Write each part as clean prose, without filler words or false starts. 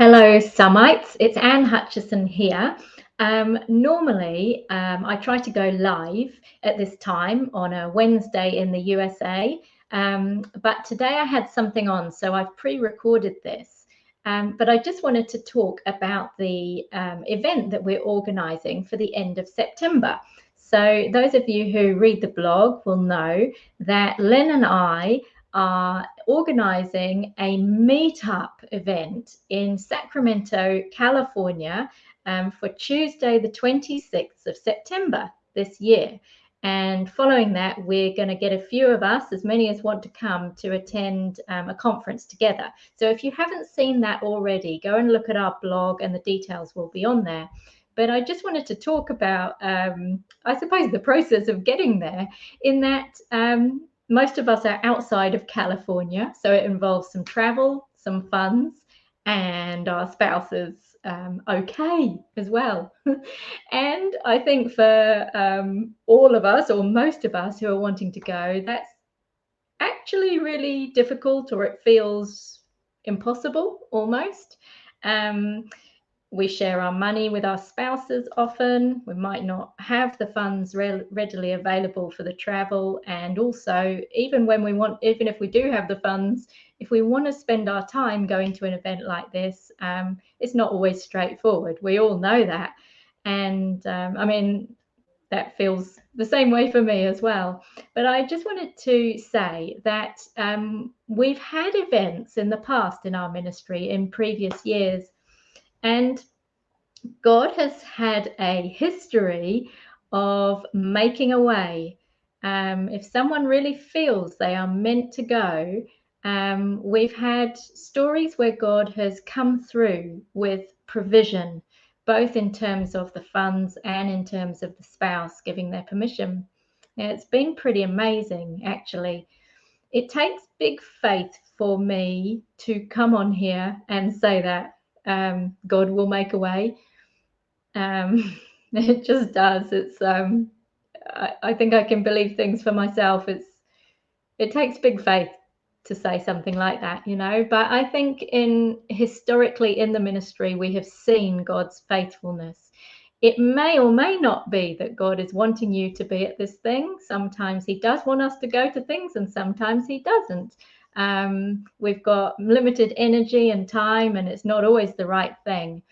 Hello, Summites. It's Anne Hutchison here. Normally, I try to go live at this time on a Wednesday in the USA, but today I had something on, so I've pre-recorded this. But I just wanted to talk about the event that we're organising for the end of September. So those of you who read the blog will know that Len and I are organizing a meetup event in Sacramento, California, for Tuesday, the 26th of September this year. And following that, we're going to get a few of us, as many as want to come, to attend a conference together. So if you haven't seen that already, go and look at our blog and the details will be on there. But I just wanted to talk about, I suppose, the process of getting there, in that most of us are outside of California, so it involves some travel, some funds, and our spouses okay as well. And I think for all of us, or most of us who are wanting to go, that's actually really difficult, or it feels impossible almost. We share our money with our spouses often. We might not have the funds readily available for the travel. And also, even if we do have the funds, if we want to spend our time going to an event like this, it's not always straightforward. We all know that. And that feels the same way for me as well. But I just wanted to say that we've had events in the past in our ministry in previous years, and God has had a history of making a way. If someone really feels they are meant to go, we've had stories where God has come through with provision, both in terms of the funds and in terms of the spouse giving their permission. And it's been pretty amazing, actually. It takes big faith for me to come on here and say that God will make a way. It just does. I think I can believe things for myself. It takes big faith to say something like that, But I think historically in the ministry, we have seen God's faithfulness. It may or may not be that God is wanting you to be at this thing. Sometimes He does want us to go to things, and sometimes He doesn't. We've got limited energy and time, and it's not always the right thing.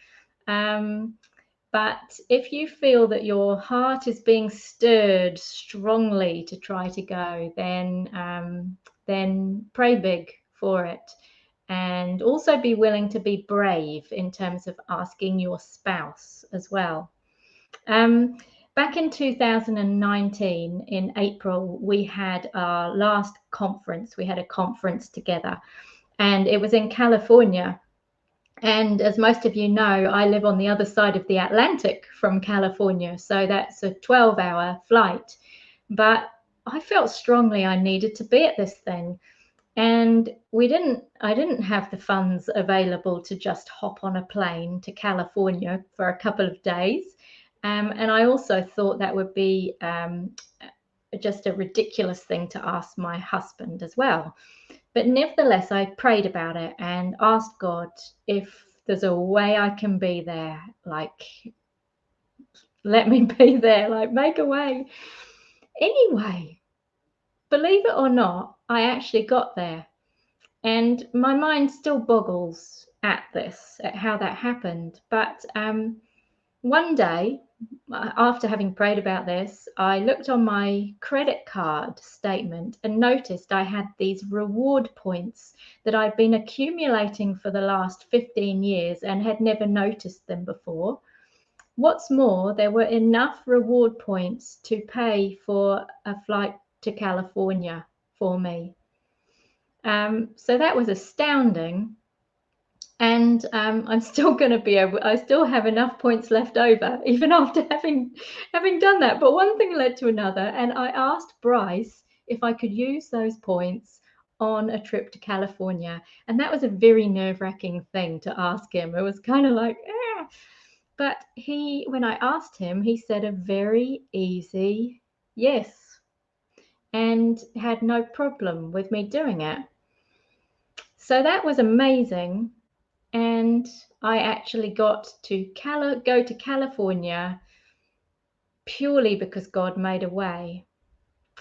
But if you feel that your heart is being stirred strongly to try to go, then pray big for it. And also be willing to be brave in terms of asking your spouse as well. Back in 2019, in April, we had our last conference. We had a conference together, and it was in California. And as most of you know, I live on the other side of the Atlantic from California, so that's a 12-hour flight. But I felt strongly I needed to be at this thing. And I didn't have the funds available to just hop on a plane to California for a couple of days. And I also thought that would be just a ridiculous thing to ask my husband as well. But nevertheless, I prayed about it and asked God if there's a way I can be there, like, let me be there, like, make a way. Anyway, believe it or not, I actually got there. And my mind still boggles at how that happened. But one day, after having prayed about this, I looked on my credit card statement and noticed I had these reward points that I'd been accumulating for the last 15 years and had never noticed them before. What's more, there were enough reward points to pay for a flight to California for me. So that was astounding. And I'm still going to be able, I still have enough points left over, even after having done that. But one thing led to another, and I asked Bryce if I could use those points on a trip to California. And that was a very nerve-wracking thing to ask him. It was kind of like, eh. But when I asked him, he said a very easy yes, and had no problem with me doing it. So that was amazing. and I actually got to go to California purely because God made a way.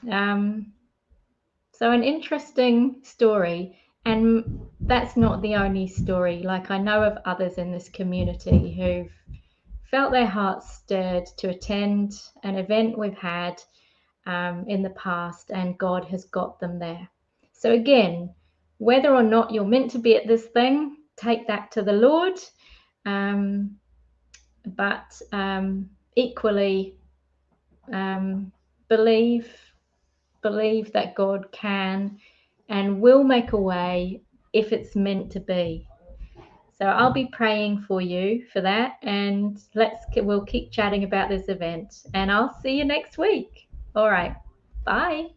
So an interesting story, and that's not the only story. Like, I know of others in this community who've felt their hearts stirred to attend an event we've had in the past, and God has got them there. So again, whether or not you're meant to be at this thing, take that to the Lord. But equally, believe that God can and will make a way if it's meant to be. So I'll be praying for you for that, and we'll keep chatting about this event, and I'll see you next week. All right, bye.